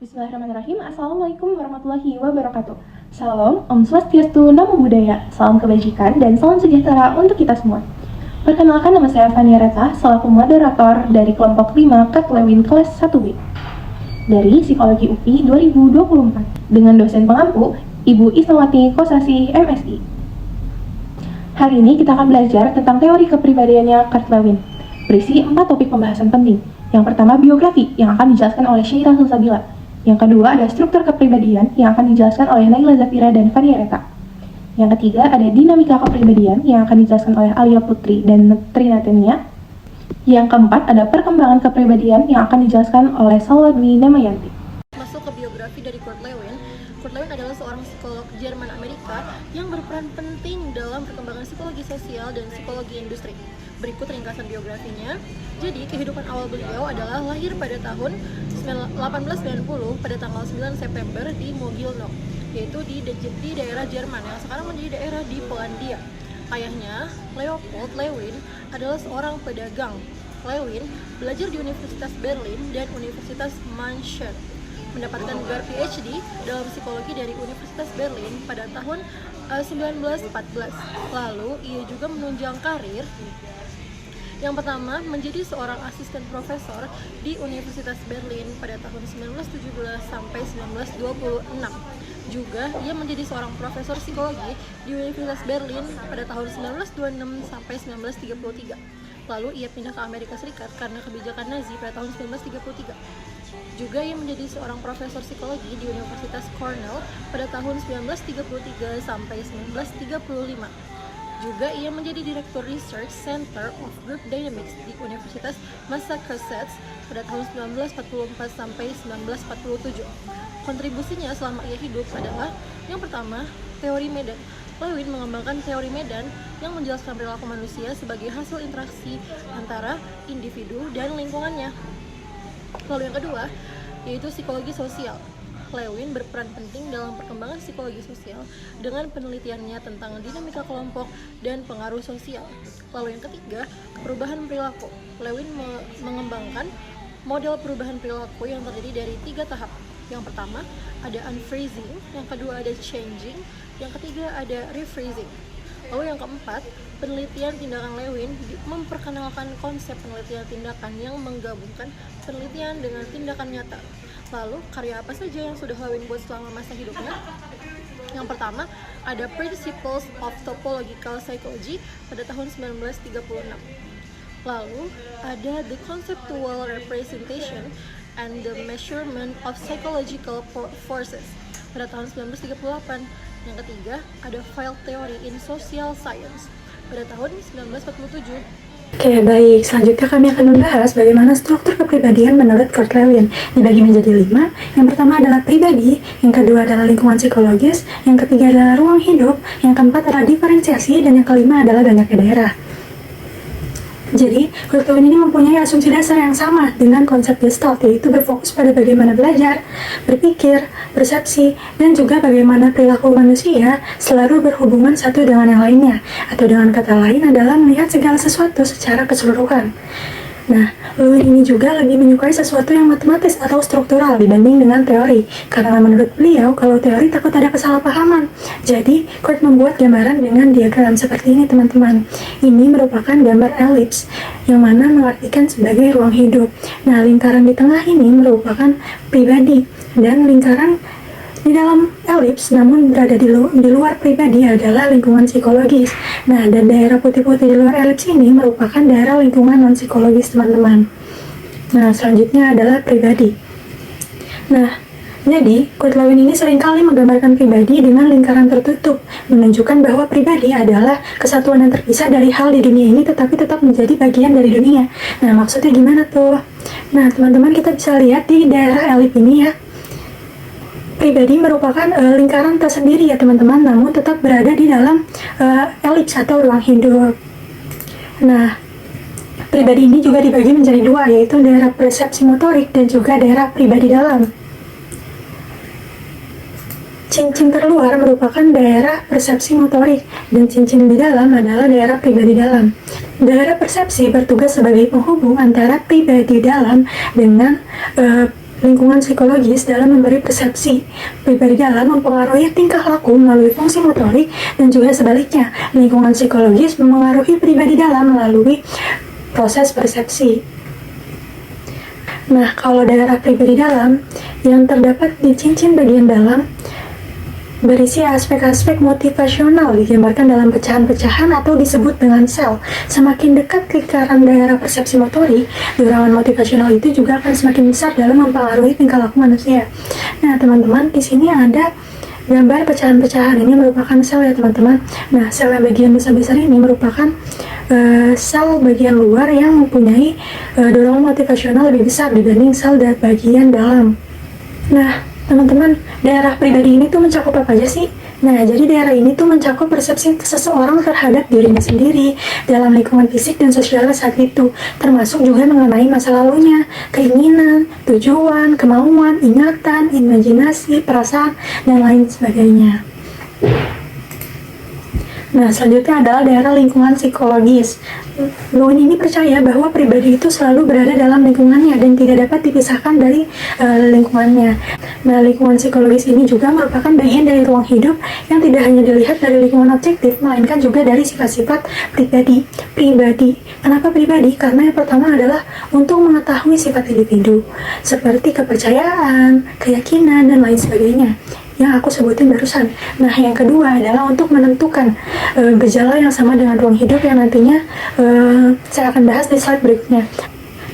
Bismillahirrahmanirrahim. Assalamualaikum warahmatullahi wabarakatuh. Salam, Om Swastiastu, Namo Buddhaya, salam kebajikan dan salam sejahtera untuk kita semua. Perkenalkan, nama saya Fania Reta, selaku moderator dari kelompok 5 Kat Lewin kelas 1B dari Psikologi UPI 2024 dengan dosen pengampu Ibu Isnawati Kosasih MSI. Hari ini kita akan belajar tentang teori kepribadiannya Kurt Lewin, berisi 4 topik pembahasan penting. Yang pertama, biografi yang akan dijelaskan oleh Syairah Salsabila. Yang kedua, ada struktur kepribadian yang akan dijelaskan oleh Naila Zafira dan Fania Reta. Yang ketiga, ada dinamika kepribadian yang akan dijelaskan oleh Alia Putri dan Trinatenia. Yang keempat, ada perkembangan kepribadian yang akan dijelaskan oleh Salwadwi Namayanti. Masuk ke biografi dari Kurt Lewin. Kurt Lewin adalah seorang psikolog Jerman Amerika yang berperan penting dalam perkembangan psikologi sosial dan psikologi industri. Berikut ringkasan biografinya. Jadi, kehidupan awal beliau adalah lahir pada tahun 1890 pada tanggal 9 September di Mogilno, yaitu di daerah Jerman yang sekarang menjadi daerah di Polandia. Ayahnya, Leopold Lewin, adalah seorang pedagang. Lewin belajar di Universitas Berlin dan Universitas München, mendapatkan gelar PhD dalam psikologi dari Universitas Berlin pada tahun 1914. Lalu, ia juga menunjang karir. Yang pertama, menjadi seorang asisten profesor di Universitas Berlin pada tahun 1917 sampai 1926. Juga, ia menjadi seorang profesor psikologi di Universitas Berlin pada tahun 1926 sampai 1933. Lalu, ia pindah ke Amerika Serikat karena kebijakan Nazi pada tahun 1933. Juga ia menjadi seorang profesor psikologi di Universitas Cornell pada tahun 1933 sampai 1935. Juga ia menjadi Direktur Research Center of Group Dynamics di Universitas Massachusetts pada tahun 1944 sampai 1947. Kontribusinya selama ia hidup adalah yang pertama, teori medan. Lewin mengembangkan teori medan yang menjelaskan perilaku manusia sebagai hasil interaksi antara individu dan lingkungannya. Lalu yang kedua, yaitu psikologi sosial. Lewin berperan penting dalam perkembangan psikologi sosial dengan penelitiannya tentang dinamika kelompok dan pengaruh sosial. Lalu yang ketiga, perubahan perilaku. Lewin mengembangkan model perubahan perilaku yang terdiri dari 3 tahap. Yang pertama, ada unphrasing, yang kedua ada changing, yang ketiga ada rephrasing. Lalu yang keempat, penelitian tindakan Lewin memperkenalkan konsep penelitian tindakan yang menggabungkan penelitian dengan tindakan nyata. Lalu, karya apa saja yang sudah Lewin buat selama masa hidupnya? Yang pertama, ada Principles of Topological Psychology pada tahun 1936. Lalu, ada The Conceptual Representation and the Measurement of Psychological Forces pada tahun 1938. Yang ketiga, ada File Theory in Social Science pada tahun 1947. Oke, baik. Selanjutnya kami akan membahas bagaimana struktur kepribadian menurut Kurt Lewin. Dibagi menjadi 5. Yang pertama adalah pribadi, yang kedua adalah lingkungan psikologis, yang ketiga adalah ruang hidup, yang keempat adalah diferensiasi, dan yang kelima adalah banyaknya daerah. Jadi, Kurt Lewin ini mempunyai asumsi dasar yang sama dengan konsep Gestalt, yaitu berfokus pada bagaimana belajar, berpikir, persepsi, dan juga bagaimana perilaku manusia selalu berhubungan satu dengan yang lainnya, atau dengan kata lain adalah melihat segala sesuatu secara keseluruhan. Nah, Lewin ini juga lebih menyukai sesuatu yang matematis atau struktural dibanding dengan teori, karena menurut beliau kalau teori takut ada kesalahpahaman. Jadi, Kurt membuat gambaran dengan diagram seperti ini, teman-teman. Ini merupakan gambar elips, yang mana mengartikan sebagai ruang hidup. Nah, lingkaran di tengah ini merupakan pribadi, dan lingkaran di dalam elips namun berada di luar pribadi adalah lingkungan psikologis. Nah, dan daerah putih-putih di luar elips ini merupakan daerah lingkungan non-psikologis, teman-teman. Nah, selanjutnya adalah pribadi. Nah, jadi Kurt Lewin ini seringkali menggambarkan pribadi dengan lingkaran tertutup, menunjukkan bahwa pribadi adalah kesatuan yang terpisah dari hal di dunia ini tetapi tetap menjadi bagian dari dunia. Nah, maksudnya gimana tuh? Nah, teman-teman, kita bisa lihat di daerah elips ini ya. Pribadi merupakan lingkaran tersendiri ya teman-teman, namun tetap berada di dalam elips atau ruang hidup. Nah, pribadi ini juga dibagi menjadi 2, yaitu daerah persepsi motorik dan juga daerah pribadi dalam. Cincin terluar merupakan daerah persepsi motorik dan cincin di dalam adalah daerah pribadi dalam. Daerah persepsi bertugas sebagai penghubung antara pribadi dalam dengan lingkungan psikologis dalam memberi persepsi. Pribadi dalam mempengaruhi tingkah laku melalui fungsi motorik, dan juga sebaliknya, lingkungan psikologis memengaruhi pribadi dalam melalui proses persepsi. Nah, kalau daerah pribadi dalam yang terdapat di cincin bagian dalam berisi aspek-aspek motivasional digambarkan dalam pecahan-pecahan atau disebut dengan sel. Semakin dekat lingkaran daerah persepsi motorik, dorongan motivasional itu juga akan semakin besar dalam mempengaruhi tingkah laku manusia. Nah, teman-teman, di sini ada gambar pecahan-pecahan. Ini merupakan sel ya, teman-teman. Nah, sel yang bagian besar-besar ini merupakan sel bagian luar yang mempunyai dorongan motivasional lebih besar dibanding sel bagian dalam. Nah, teman-teman, daerah pribadi ini tuh mencakup apa aja sih? Nah, jadi daerah ini tuh mencakup persepsi seseorang terhadap dirinya sendiri dalam lingkungan fisik dan sosial saat itu, termasuk juga mengenai masa lalunya, keinginan, tujuan, kemauan, ingatan, imajinasi, perasaan, dan lain sebagainya. Nah, selanjutnya adalah daerah lingkungan psikologis. Lewin ini percaya bahwa pribadi itu selalu berada dalam lingkungannya dan tidak dapat dipisahkan dari lingkungannya. Nah, lingkungan psikologis ini juga merupakan bagian dari ruang hidup yang tidak hanya dilihat dari lingkungan objektif, melainkan juga dari sifat-sifat pribadi. Kenapa pribadi? Karena yang pertama adalah untuk mengetahui sifat individu, seperti kepercayaan, keyakinan, dan lain sebagainya yang aku sebutin barusan. Nah, yang kedua adalah untuk menentukan gejala yang sama dengan ruang hidup yang nantinya saya akan bahas di slide berikutnya.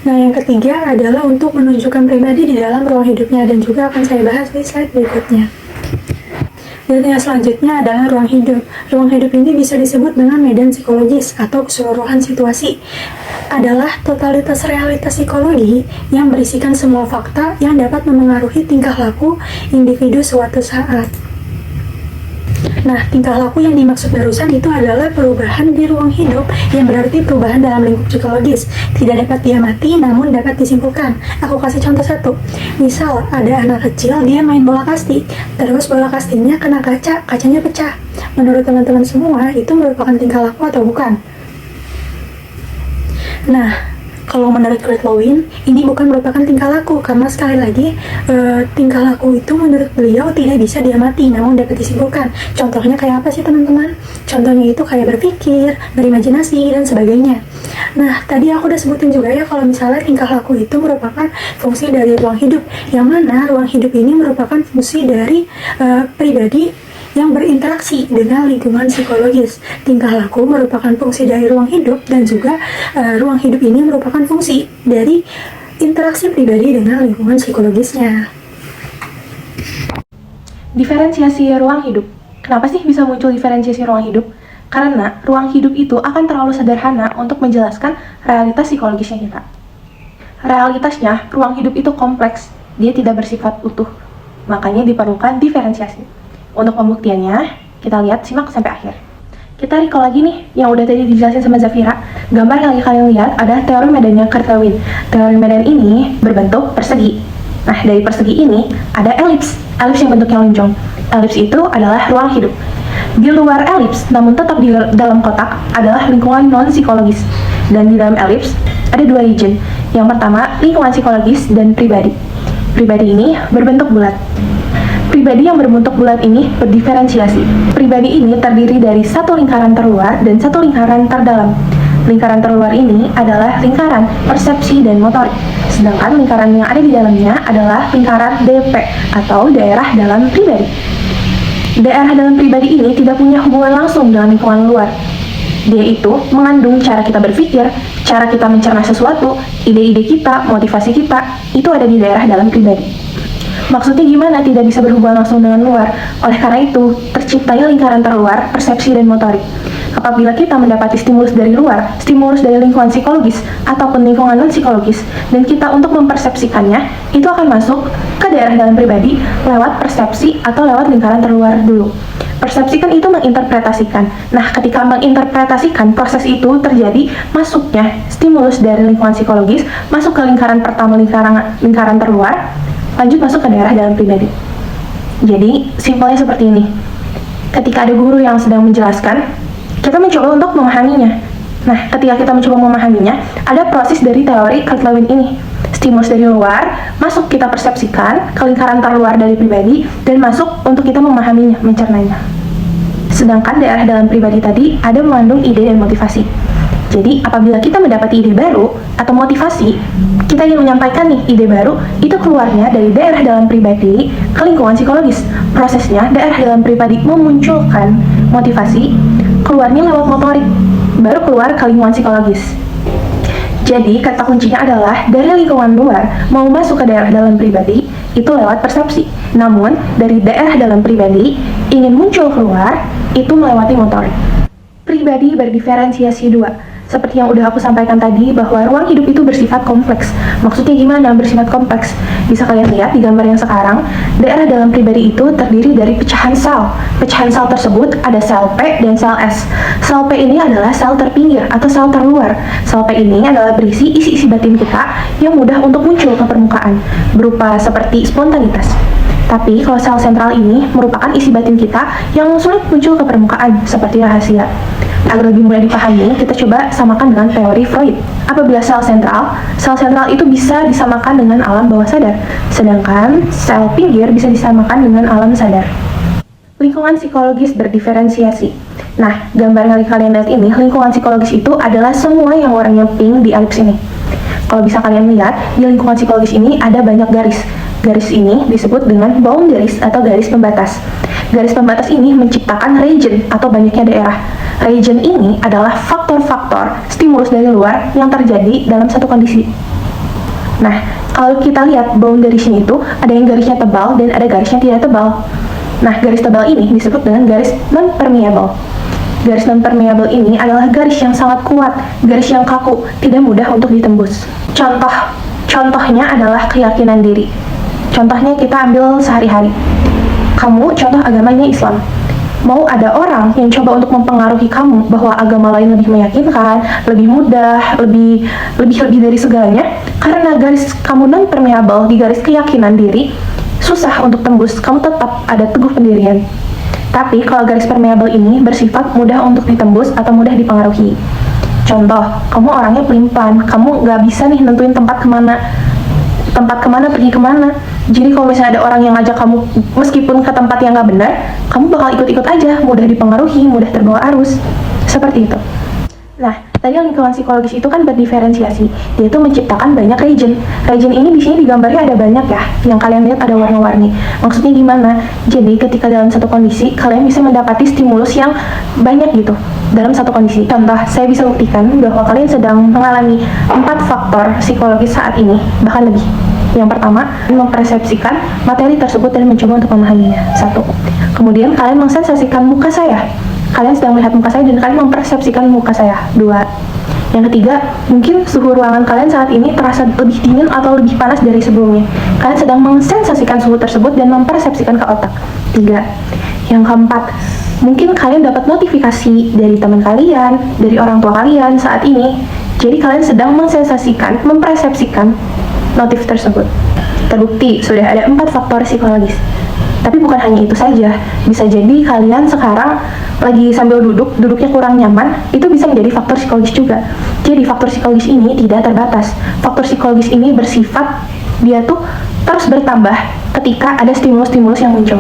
Nah, yang ketiga adalah untuk menunjukkan pribadi di dalam ruang hidupnya, dan juga akan saya bahas di slide berikutnya. Dan yang selanjutnya adalah ruang hidup. Ruang hidup ini bisa disebut dengan medan psikologis atau keseluruhan situasi. Adalah totalitas realitas psikologi yang berisikan semua fakta yang dapat memengaruhi tingkah laku individu suatu saat. Nah, tingkah laku yang dimaksud barusan itu adalah perubahan di ruang hidup, yang berarti perubahan dalam lingkup psikologis. Tidak dapat diamati, namun dapat disimpulkan. Aku kasih contoh satu. Misal, ada anak kecil, dia main bola kasti, terus bola kastinya kena kaca, kacanya pecah. Menurut teman-teman semua, itu merupakan tingkah laku atau bukan? Nah, kalau menurut Kurt Lewin, ini bukan merupakan tingkah laku, karena sekali lagi, tingkah laku itu menurut beliau tidak bisa diamati, namun dapat disimpulkan. Contohnya kayak apa sih, teman-teman? Contohnya itu kayak berpikir, berimajinasi, dan sebagainya. Nah, tadi aku udah sebutin juga ya, kalau misalnya tingkah laku itu merupakan fungsi dari ruang hidup, yang mana ruang hidup ini merupakan fungsi dari pribadi yang berinteraksi dengan lingkungan psikologis. Tingkah laku merupakan fungsi dari ruang hidup, dan juga ruang hidup ini merupakan fungsi dari interaksi pribadi dengan lingkungan psikologisnya. Diferensiasi ruang hidup. Kenapa sih bisa muncul diferensiasi ruang hidup? Karena ruang hidup itu akan terlalu sederhana untuk menjelaskan realitas psikologisnya kita. Realitasnya, ruang hidup itu kompleks, dia tidak bersifat utuh. Makanya diperlukan diferensiasi. Untuk pembuktiannya, kita lihat, simak sampai akhir. Kita recall lagi nih, yang udah tadi dijelasin sama Zafira. Gambar yang kalian lihat adalah teori medannya Kurt Lewin. Teori medan ini berbentuk persegi. Nah, dari persegi ini ada elips. Elips yang bentuknya lonjong. Elips itu adalah ruang hidup. Di luar elips, namun tetap di dalam kotak, adalah lingkungan non-psikologis. Dan di dalam elips, ada dua region. Yang pertama, lingkungan psikologis dan pribadi. Pribadi ini berbentuk bulat. Pribadi yang berbentuk bulat ini berdiferensiasi. Pribadi ini terdiri dari satu lingkaran terluar dan satu lingkaran terdalam. Lingkaran terluar ini adalah lingkaran persepsi dan motorik. Sedangkan lingkaran yang ada di dalamnya adalah lingkaran DP atau daerah dalam pribadi. Daerah dalam pribadi ini tidak punya hubungan langsung dengan lingkungan luar. Dia itu mengandung cara kita berpikir, cara kita mencerna sesuatu, ide-ide kita, motivasi kita, itu ada di daerah dalam pribadi. Maksudnya gimana tidak bisa berhubungan langsung dengan luar? Oleh karena itu, terciptanya lingkaran terluar, persepsi dan motorik. Apabila kita mendapati stimulus dari luar, stimulus dari lingkungan psikologis ataupun lingkungan non-psikologis, dan kita untuk mempersepsikannya, itu akan masuk ke daerah dalam pribadi lewat persepsi atau lewat lingkaran terluar dulu. Persepsi kan itu menginterpretasikan. Nah, ketika menginterpretasikan, proses itu terjadi masuknya stimulus dari lingkungan psikologis, masuk ke lingkaran pertama, lingkaran terluar, lanjut masuk ke daerah dalam pribadi. Jadi, simpelnya seperti ini. Ketika ada guru yang sedang menjelaskan, kita mencoba untuk memahaminya. Nah, ketika kita mencoba memahaminya, ada proses dari teori Kurt Lewin ini. Stimulus dari luar masuk kita persepsikan ke lingkaran terluar dari pribadi dan masuk untuk kita memahaminya, mencernanya. Sedangkan daerah dalam pribadi tadi ada mengandung ide dan motivasi. Jadi apabila kita mendapati ide baru atau motivasi, kita ingin menyampaikan nih ide baru, itu keluarnya dari daerah dalam pribadi ke lingkungan psikologis. Prosesnya daerah dalam pribadi memunculkan motivasi, keluarnya lewat motorik, baru keluar ke lingkungan psikologis. Jadi kata kuncinya adalah dari lingkungan luar mau masuk ke daerah dalam pribadi itu lewat persepsi. Namun dari daerah dalam pribadi ingin muncul keluar itu melewati motorik. Pribadi berdiferensiasi dua. Seperti yang udah aku sampaikan tadi bahwa ruang hidup itu bersifat kompleks. Maksudnya gimana bersifat kompleks? Bisa kalian lihat di gambar yang sekarang, daerah dalam pribadi itu terdiri dari pecahan sel. Pecahan sel tersebut ada sel P dan sel S. Sel P ini adalah sel terpinggir atau sel terluar. Sel P ini adalah berisi isi-isi batin kita yang mudah untuk muncul ke permukaan, berupa seperti spontanitas. Tapi kalau sel sentral ini merupakan isi batin kita yang sulit muncul ke permukaan, seperti rahasia. Agar lebih mudah dipahami, kita coba samakan dengan teori Freud. Apabila sel sentral itu bisa disamakan dengan alam bawah sadar, sedangkan sel pinggir bisa disamakan dengan alam sadar. Lingkungan psikologis berdiferensiasi. Nah, gambar yang kalian lihat ini, lingkungan psikologis itu adalah semua yang warnanya pink di elips ini. Kalau bisa kalian lihat, di lingkungan psikologis ini ada banyak garis. Garis ini disebut dengan boundaries atau garis pembatas. Garis pembatas ini menciptakan region atau banyaknya daerah. Region ini adalah faktor-faktor stimulus dari luar yang terjadi dalam satu kondisi. Nah, kalau kita lihat boundariesnya itu, ada yang garisnya tebal dan ada garisnya tidak tebal. Nah, garis tebal ini disebut dengan garis non-permeable. Garis non-permeable ini adalah garis yang sangat kuat, garis yang kaku, tidak mudah untuk ditembus. Contohnya adalah keyakinan diri. Contohnya kita ambil sehari-hari. Kamu contoh agamanya Islam. Mau ada orang yang coba untuk mempengaruhi kamu bahwa agama lain lebih meyakinkan, lebih mudah, lebih dari segalanya, karena garis kamu non-permeable di garis keyakinan diri, susah untuk tembus, kamu tetap ada teguh pendirian. Tapi kalau garis permeable ini bersifat mudah untuk ditembus atau mudah dipengaruhi. Contoh, kamu orangnya pelin-pelan, kamu nggak bisa nih nentuin tempat kemana, pergi kemana. Jadi kalau misalnya ada orang yang ngajak kamu meskipun ke tempat yang nggak benar, kamu bakal ikut-ikut aja, mudah dipengaruhi, mudah terbawa arus, seperti itu. Nah, tadi lingkungan psikologis itu kan berdiferensiasi, dia itu menciptakan banyak region. Region ini di sini di gambarnya ada banyak ya, yang kalian lihat ada warna-warni. Maksudnya gimana? Jadi ketika dalam satu kondisi, kalian bisa mendapati stimulus yang banyak gitu dalam satu kondisi. Contoh, saya bisa buktikan bahwa kalian sedang mengalami 4 faktor psikologis saat ini, bahkan lebih. Yang pertama, mempersepsikan materi tersebut dan mencoba untuk memahaminya. 1. Kemudian kalian mensensasikan muka saya. Kalian sedang melihat muka saya dan kalian mempersepsikan muka saya. 2. Yang ketiga, mungkin suhu ruangan kalian saat ini terasa lebih dingin atau lebih panas dari sebelumnya. Kalian sedang mensensasikan suhu tersebut dan mempersepsikan ke otak. 3. Yang keempat, mungkin kalian dapat notifikasi dari teman kalian, dari orang tua kalian saat ini. Jadi kalian sedang mensensasikan, mempersepsikan notif tersebut. Terbukti sudah ada 4 faktor psikologis. Tapi bukan hanya itu saja, bisa jadi kalian sekarang lagi sambil duduknya kurang nyaman, itu bisa menjadi faktor psikologis juga. Jadi faktor psikologis ini tidak terbatas. Faktor psikologis ini bersifat, dia tuh terus bertambah ketika ada stimulus-stimulus yang muncul.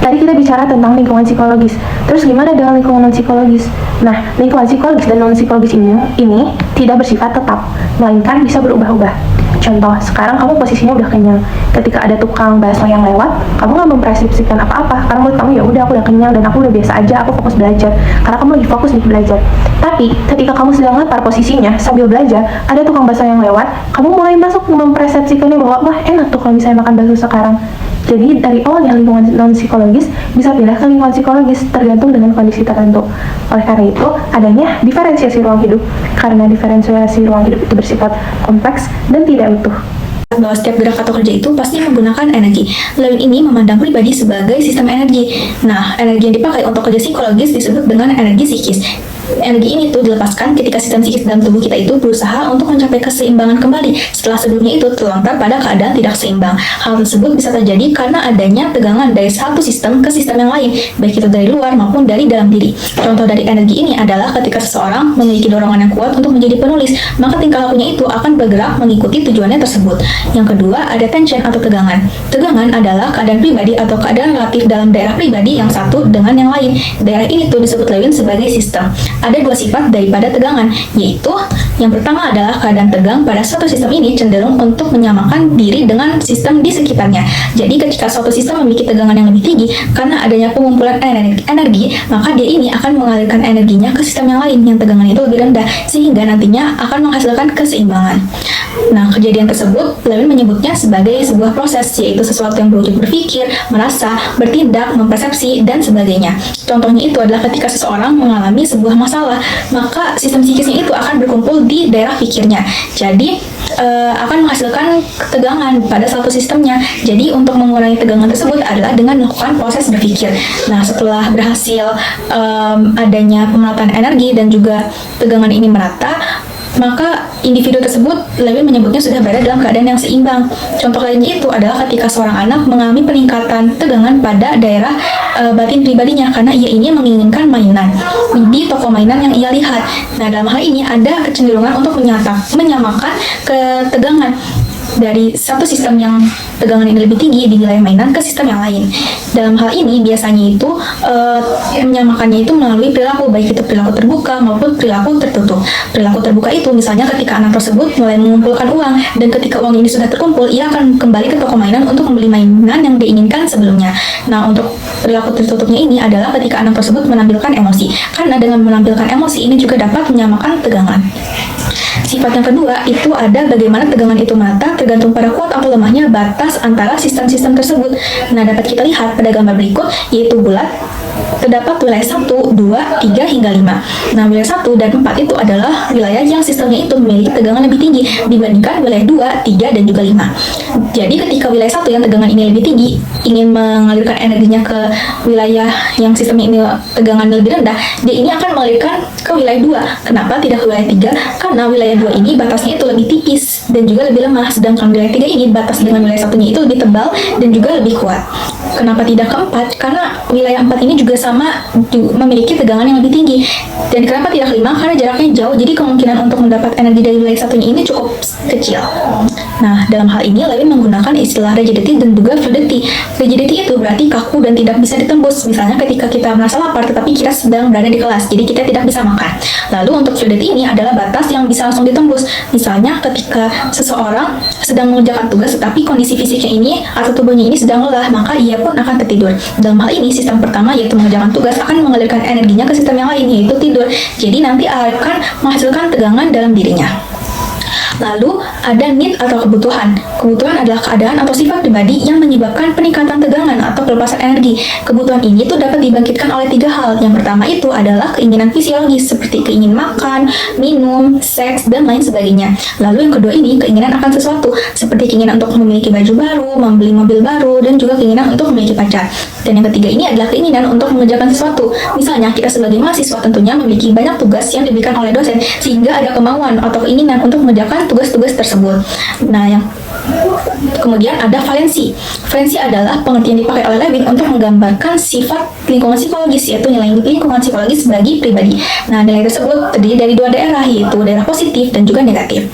Tadi kita bicara tentang lingkungan psikologis. Terus gimana dengan lingkungan non-psikologis? Nah, lingkungan psikologis dan non-psikologis ini tidak bersifat tetap, melainkan bisa berubah-ubah. Contoh, sekarang kamu posisinya udah kenyang. Ketika ada tukang bakso yang lewat, kamu nggak mempersepsikan apa-apa. Karena menurut kamu ya udah aku udah kenyang dan aku udah biasa aja, aku fokus belajar. Karena kamu lagi fokus nih belajar. Tapi ketika kamu sedang lapar posisinya sambil belajar, ada tukang bakso yang lewat, kamu mulai masuk mempersepsikannya bahwa wah enak tuh kalau misalnya makan bakso sekarang. Jadi dari awalnya lingkungan non-psikologis bisa pindah ke lingkungan psikologis tergantung dengan kondisi tertentu. Oleh karena itu, adanya diferensiasi ruang hidup. Karena diferensiasi ruang hidup itu bersifat kompleks dan tidak utuh. Bahwa setiap gerak atau kerja itu pasti menggunakan energi. Lewin ini memandang pribadi sebagai sistem energi. Nah, energi yang dipakai untuk kerja psikologis disebut dengan energi psikis. Energi ini tuh dilepaskan ketika sistem psikis dalam tubuh kita itu berusaha untuk mencapai keseimbangan kembali setelah sebelumnya itu terlantar pada keadaan tidak seimbang. Hal tersebut bisa terjadi karena adanya tegangan dari satu sistem ke sistem yang lain, baik itu dari luar maupun dari dalam diri. Contoh dari energi ini adalah ketika seseorang memiliki dorongan yang kuat untuk menjadi penulis, maka tingkah lakunya itu akan bergerak mengikuti tujuannya tersebut. Yang kedua, ada tension atau tegangan. Tegangan adalah keadaan pribadi atau keadaan relatif dalam daerah pribadi yang satu dengan yang lain. Daerah ini tuh disebut Lewin sebagai sistem. Ada dua sifat daripada tegangan, yaitu yang pertama adalah keadaan tegang pada suatu sistem ini cenderung untuk menyamakan diri dengan sistem di sekitarnya. Jadi ketika suatu sistem memiliki tegangan yang lebih tinggi karena adanya pengumpulan energi, maka dia ini akan mengalirkan energinya ke sistem yang lain yang tegangan itu lebih rendah, sehingga nantinya akan menghasilkan keseimbangan. Nah, kejadian tersebut Lewin menyebutnya sebagai sebuah proses, yaitu sesuatu yang berwujud berpikir, merasa, bertindak, mempersepsi, dan sebagainya. Contohnya itu adalah ketika seseorang mengalami sebuah masalah, maka sistem psikisnya itu akan berkumpul di daerah pikirnya. Jadi, akan menghasilkan ketegangan pada suatu sistemnya. Jadi, untuk mengurangi tegangan tersebut adalah dengan melakukan proses berpikir. Nah, setelah berhasil adanya pemerataan energi dan juga tegangan ini merata, maka individu tersebut Lewin menyebutnya sudah berada dalam keadaan yang seimbang. Contoh lainnya itu adalah ketika seorang anak mengalami peningkatan tegangan pada daerah batin pribadinya karena ia ini menginginkan mainan di toko mainan yang ia lihat. Nah, dalam hal ini ada kecenderungan untuk menyamakan ketegangan dari satu sistem yang tegangan ini lebih tinggi di wilayah mainan ke sistem yang lain. Dalam hal ini biasanya itu menyamakannya itu melalui perilaku, baik itu perilaku terbuka maupun perilaku tertutup. Perilaku terbuka itu misalnya ketika anak tersebut mulai mengumpulkan uang, dan ketika uang ini sudah terkumpul, ia akan kembali ke toko mainan untuk membeli mainan yang diinginkan sebelumnya. Nah, untuk perilaku tertutupnya ini adalah ketika anak tersebut menampilkan emosi, karena dengan menampilkan emosi ini juga dapat menyamakan tegangan. Sifat yang kedua itu ada bagaimana tegangan itu merata tergantung pada kuat atau lemahnya batas antara sistem-sistem tersebut. Nah, dapat kita lihat pada gambar berikut, yaitu bulat terdapat wilayah 1, 2, 3, hingga 5. Nah, wilayah 1 dan 4 itu adalah wilayah yang sistemnya itu memiliki tegangan lebih tinggi dibandingkan wilayah 2, 3, dan juga 5. Jadi ketika wilayah 1 yang tegangan ini lebih tinggi ingin mengalirkan energinya ke wilayah yang sistemnya ini tegangan lebih rendah, dia ini akan mengalirkan ke wilayah 2. Kenapa tidak ke wilayah 3? Karena wilayah 2 ini batasnya itu lebih tipis dan juga lebih lemah, sedangkan wilayah 3 ini batas dengan wilayah satunya itu lebih tebal dan juga lebih kuat. Kenapa tidak ke 4? Karena wilayah 4 ini juga sama memiliki tegangan yang lebih tinggi. Dan kenapa tidak ke 5? Karena jaraknya jauh, jadi kemungkinan untuk mendapat energi dari wilayah satunya ini cukup kecil. Nah, dalam hal ini Lewin menggunakan istilah rigidity dan juga fluidity. Rigidity itu berarti kaku dan tidak bisa ditembus. Misalnya ketika kita merasa lapar tetapi kita sedang berada di kelas, jadi kita tidak bisa makan. Lalu untuk fluidity ini adalah batas yang bisa langsung ditembus. Misalnya ketika seseorang sedang mengerjakan tugas tetapi kondisi fisiknya ini atau tubuhnya ini sedang lelah, maka ia pun akan tertidur. Dalam hal ini sistem pertama yaitu mengerjakan tugas akan mengalirkan energinya ke sistem yang lain, yaitu tidur. Jadi nanti akan menghasilkan tegangan dalam dirinya. Lalu ada need atau kebutuhan. Kebutuhan adalah keadaan atau sifat pribadi yang menyebabkan peningkatan tegangan atau pelepasan energi. Kebutuhan ini tuh dapat dibangkitkan oleh 3 hal. Yang pertama itu adalah keinginan fisiologis seperti keingin makan, minum, seks, dan lain sebagainya. Lalu yang kedua ini keinginan akan sesuatu seperti keinginan untuk memiliki baju baru, membeli mobil baru, dan juga keinginan untuk memiliki pacar. Dan yang ketiga ini adalah keinginan untuk mengerjakan sesuatu. Misalnya kita sebagai mahasiswa tentunya memiliki banyak tugas yang diberikan oleh dosen sehingga ada kemauan atau keinginan untuk mengerjakan tugas-tugas tersebut. Nah, yang kemudian ada valensi. Valensi adalah pengertian dipakai oleh Lewin untuk menggambarkan sifat lingkungan psikologis, yaitu nilai lingkungan psikologis bagi pribadi. Nah, nilai tersebut terdiri dari 2 daerah, yaitu daerah positif dan juga negatif.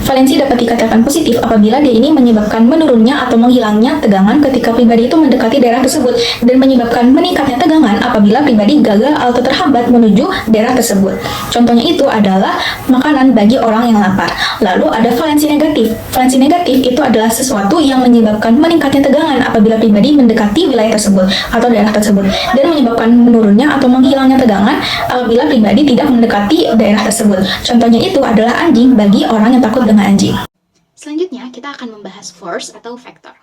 Valensi dapat dikatakan positif apabila dia ini menyebabkan menurunnya atau menghilangnya tegangan ketika pribadi itu mendekati daerah tersebut, dan menyebabkan meningkatnya tegangan apabila pribadi gagal atau terhambat menuju daerah tersebut. Contohnya itu adalah makanan bagi orang yang lapar. Lalu ada valensi negatif. Valensi negatif itu adalah sesuatu yang menyebabkan meningkatnya tegangan apabila pribadi mendekati wilayah tersebut atau daerah tersebut, dan menyebabkan menurunnya atau menghilangnya tegangan apabila pribadi tidak mendekati daerah tersebut. Contohnya itu adalah anjing bagi orang yang takut dengan anjing. Selanjutnya, kita akan membahas force atau vektor.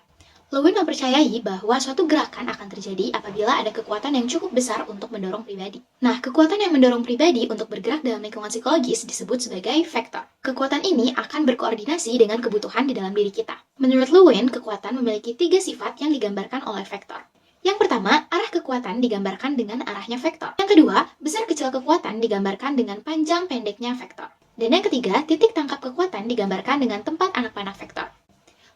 Lewin mempercayai bahwa suatu gerakan akan terjadi apabila ada kekuatan yang cukup besar untuk mendorong pribadi. Nah, kekuatan yang mendorong pribadi untuk bergerak dalam lingkungan psikologis disebut sebagai vektor. Kekuatan ini akan berkoordinasi dengan kebutuhan di dalam diri kita. Menurut Lewin, kekuatan memiliki 3 sifat yang digambarkan oleh vektor. Yang pertama, arah kekuatan digambarkan dengan arahnya vektor. Yang kedua, besar kecil kekuatan digambarkan dengan panjang pendeknya vektor. Dan yang ketiga, titik tangkap kekuatan digambarkan dengan tempat anak panah vektor.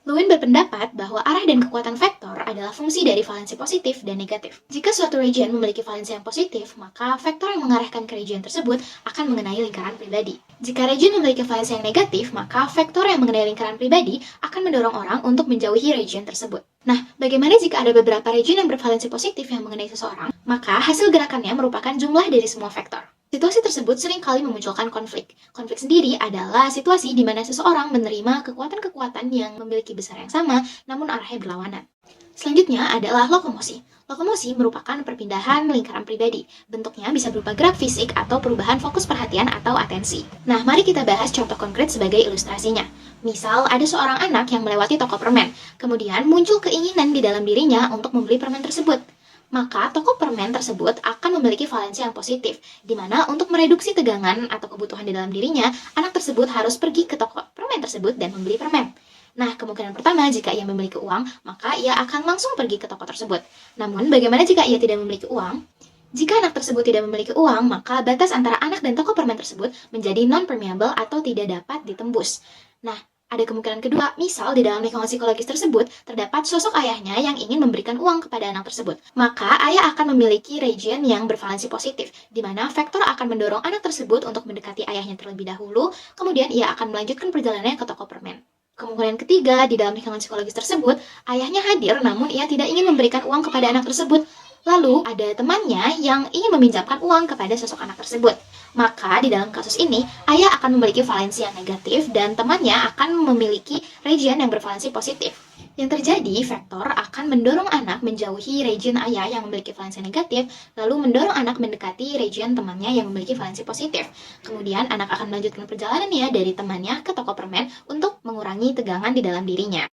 Lewin berpendapat bahwa arah dan kekuatan vektor adalah fungsi dari valensi positif dan negatif. Jika suatu region memiliki valensi yang positif, maka vektor yang mengarahkan ke region tersebut akan mengenai lingkaran pribadi. Jika region memiliki valensi yang negatif, maka vektor yang mengenai lingkaran pribadi akan mendorong orang untuk menjauhi region tersebut. Nah, bagaimana jika ada beberapa region yang bervalensi positif yang mengenai seseorang? Maka hasil gerakannya merupakan jumlah dari semua vektor. Situasi tersebut seringkali memunculkan konflik. Konflik sendiri adalah situasi di mana seseorang menerima kekuatan-kekuatan yang memiliki besar yang sama, namun arahnya berlawanan. Selanjutnya adalah lokomosi. Lokomosi merupakan perpindahan lingkaran pribadi. Bentuknya bisa berupa gerak fisik atau perubahan fokus perhatian atau atensi. Nah, mari kita bahas contoh konkret sebagai ilustrasinya. Misal, ada seorang anak yang melewati toko permen. Kemudian muncul keinginan di dalam dirinya untuk membeli permen tersebut. Maka toko permen tersebut akan memiliki valensi yang positif, di mana untuk mereduksi tegangan atau kebutuhan di dalam dirinya, anak tersebut harus pergi ke toko permen tersebut dan membeli permen. Nah, kemungkinan pertama, jika ia memiliki uang, maka ia akan langsung pergi ke toko tersebut. Namun, bagaimana jika ia tidak memiliki uang? Jika anak tersebut tidak memiliki uang, maka batas antara anak dan toko permen tersebut menjadi non-permeable atau tidak dapat ditembus. Nah, ada kemungkinan kedua, misal di dalam lingkungan psikologis tersebut, terdapat sosok ayahnya yang ingin memberikan uang kepada anak tersebut. Maka, ayah akan memiliki region yang bervalensi positif, di mana vektor akan mendorong anak tersebut untuk mendekati ayahnya terlebih dahulu, kemudian ia akan melanjutkan perjalanannya ke toko permen. Kemungkinan ketiga, di dalam lingkungan psikologis tersebut, ayahnya hadir namun ia tidak ingin memberikan uang kepada anak tersebut. Lalu, ada temannya yang ingin meminjamkan uang kepada sosok anak tersebut. Maka, di dalam kasus ini, ayah akan memiliki valensi yang negatif dan temannya akan memiliki region yang bervalensi positif. Yang terjadi, vektor akan mendorong anak menjauhi region ayah yang memiliki valensi negatif, lalu mendorong anak mendekati region temannya yang memiliki valensi positif. Kemudian, anak akan melanjutkan perjalanannya dari temannya ke toko permen untuk mengurangi tegangan di dalam dirinya.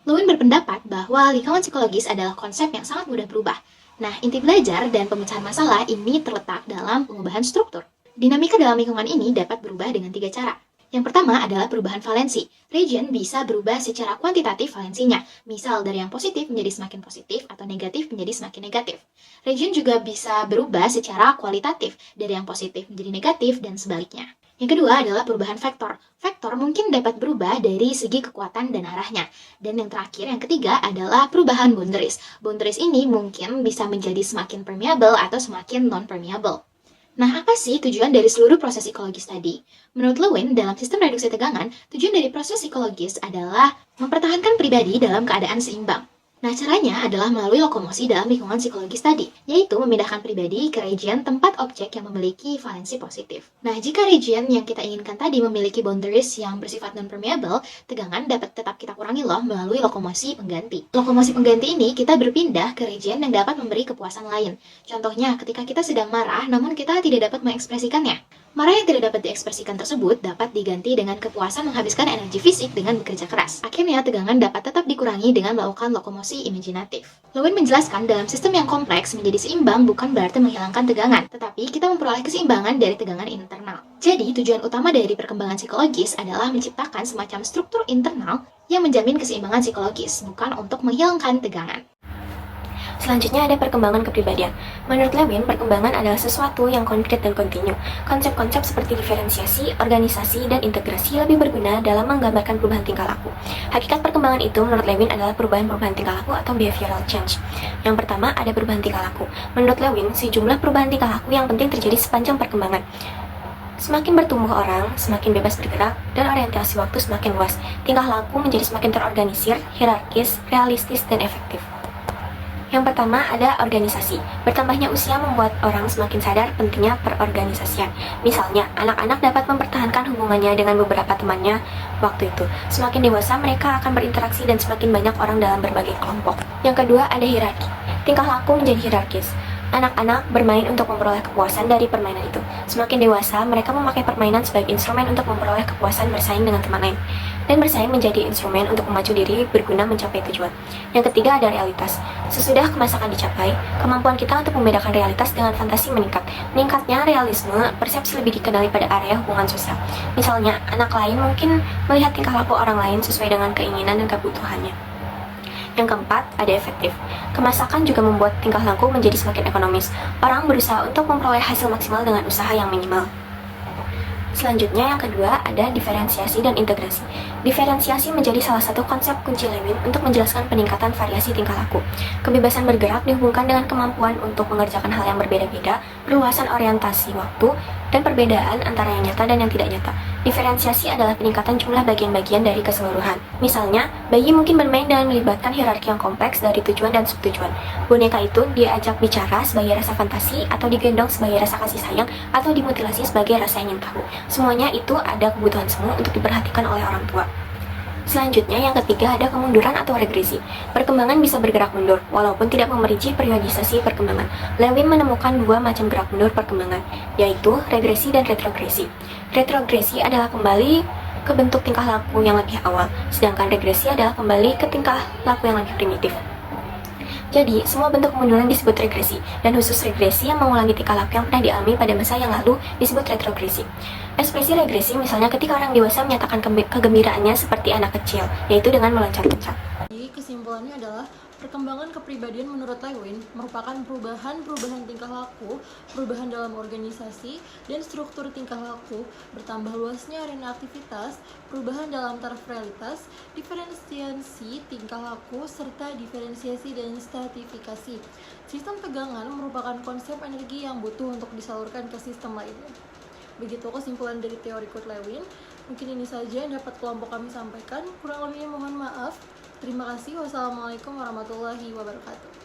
Lewin berpendapat bahwa lingkungan psikologis adalah konsep yang sangat mudah berubah. Nah, inti belajar dan pemecahan masalah ini terletak dalam pengubahan struktur. Dinamika dalam lingkungan ini dapat berubah dengan 3 cara. Yang pertama adalah perubahan valensi. Region bisa berubah secara kuantitatif valensinya, misal dari yang positif menjadi semakin positif atau negatif menjadi semakin negatif. Region juga bisa berubah secara kualitatif, dari yang positif menjadi negatif dan sebaliknya. Yang kedua adalah perubahan vektor. Vektor mungkin dapat berubah dari segi kekuatan dan arahnya. Dan yang terakhir, yang ketiga adalah perubahan boundaries. Boundaries ini mungkin bisa menjadi semakin permeable atau semakin non-permeable. Nah, apa sih tujuan dari seluruh proses psikologis tadi? Menurut Lewin, dalam sistem reduksi tegangan, tujuan dari proses psikologis adalah mempertahankan pribadi dalam keadaan seimbang. Nah, caranya adalah melalui lokomosi dalam lingkungan psikologis tadi, yaitu memindahkan pribadi ke region tempat objek yang memiliki valensi positif. Nah, jika region yang kita inginkan tadi memiliki boundaries yang bersifat non-permeable, tegangan dapat tetap kita kurangi loh melalui lokomosi pengganti. Lokomosi pengganti ini kita berpindah ke region yang dapat memberi kepuasan lain. Contohnya, ketika kita sedang marah namun kita tidak dapat mengekspresikannya. Marah yang tidak dapat diekspresikan tersebut dapat diganti dengan kepuasan menghabiskan energi fisik dengan bekerja keras. Akhirnya, tegangan dapat tetap dikurangi dengan melakukan lokomosi imajinatif. Lewin menjelaskan dalam sistem yang kompleks menjadi seimbang bukan berarti menghilangkan tegangan, tetapi kita memperoleh keseimbangan dari tegangan internal. Jadi, tujuan utama dari perkembangan psikologis adalah menciptakan semacam struktur internal yang menjamin keseimbangan psikologis, bukan untuk menghilangkan tegangan. Selanjutnya ada perkembangan kepribadian. Menurut Lewin, perkembangan adalah sesuatu yang konkret dan kontinu. Konsep-konsep seperti diferensiasi, organisasi, dan integrasi lebih berguna dalam menggambarkan perubahan tingkah laku. Hakikat perkembangan itu menurut Lewin adalah perubahan tingkah laku atau behavioral change. Yang pertama ada perubahan tingkah laku. Menurut Lewin, sejumlah perubahan tingkah laku yang penting terjadi sepanjang perkembangan. Semakin bertumbuh orang, semakin bebas bergerak, dan orientasi waktu semakin luas. Tingkah laku menjadi semakin terorganisir, hierarkis, realistis, dan efektif. Yang pertama ada organisasi. Bertambahnya usia membuat orang semakin sadar pentingnya perorganisasian. Misalnya, anak-anak dapat mempertahankan hubungannya dengan beberapa temannya waktu itu. Semakin dewasa, mereka akan berinteraksi dan semakin banyak orang dalam berbagai kelompok. Yang kedua ada hierarki. Tingkah laku menjadi hierarkis. Anak-anak bermain untuk memperoleh kepuasan dari permainan itu. Semakin dewasa, mereka memakai permainan sebagai instrumen untuk memperoleh kepuasan bersaing dengan teman lain. Dan bersaing menjadi instrumen untuk memacu diri berguna mencapai tujuan. Yang ketiga ada realitas. Sesudah kemasakan dicapai, kemampuan kita untuk membedakan realitas dengan fantasi meningkat. Meningkatnya realisme, persepsi lebih dikenali pada area hubungan sosial. Misalnya, anak lain mungkin melihat tingkah laku orang lain sesuai dengan keinginan dan kebutuhannya. Yang keempat, ada efektif. Kemasakan juga membuat tingkah laku menjadi semakin ekonomis. Orang berusaha untuk memperoleh hasil maksimal dengan usaha yang minimal. Selanjutnya yang kedua ada diferensiasi dan integrasi. Diferensiasi menjadi salah satu konsep kunci Lewin untuk menjelaskan peningkatan variasi tingkah laku. Kebebasan bergerak dihubungkan dengan kemampuan untuk mengerjakan hal yang berbeda-beda, perluasan orientasi waktu, dan perbedaan antara yang nyata dan yang tidak nyata. Diferensiasi adalah peningkatan jumlah bagian-bagian dari keseluruhan. Misalnya, bayi mungkin bermain dengan melibatkan hierarki yang kompleks dari tujuan dan subtujuan. Boneka itu diajak bicara sebagai rasa fantasi, atau digendong sebagai rasa kasih sayang, atau dimutilasi sebagai rasa ingin tahu. Semuanya itu ada kebutuhan semu untuk diperhatikan oleh orang tua. Selanjutnya yang ketiga ada kemunduran atau regresi. Perkembangan bisa bergerak mundur, walaupun tidak memerinci periodisasi perkembangan. Lewin menemukan dua macam gerak mundur perkembangan, yaitu regresi dan retrogresi. Retrogresi adalah kembali ke bentuk tingkah laku yang lebih awal, sedangkan regresi adalah kembali ke tingkah laku yang lebih primitif. Jadi, semua bentuk kemunduran disebut regresi, dan khusus regresi yang mengulangi tingkah laku yang pernah dialami pada masa yang lalu disebut retrogresi. Ekspresi regresi misalnya ketika orang dewasa menyatakan kegembiraannya seperti anak kecil, yaitu dengan meloncat-loncat. Jadi kesimpulannya adalah perkembangan kepribadian menurut Lewin merupakan perubahan tingkah laku, perubahan dalam organisasi dan struktur tingkah laku, bertambah luasnya arena aktivitas, perubahan dalam taraf realitas, diferensiasi tingkah laku, serta diferensiasi dan stratifikasi. Sistem tegangan merupakan konsep energi yang butuh untuk disalurkan ke sistem lainnya. Begitu kesimpulan dari teori Kurt Lewin. Mungkin ini saja yang dapat kelompok kami sampaikan. Kurang lebihnya mohon maaf. Terima kasih. Wassalamualaikum warahmatullahi wabarakatuh.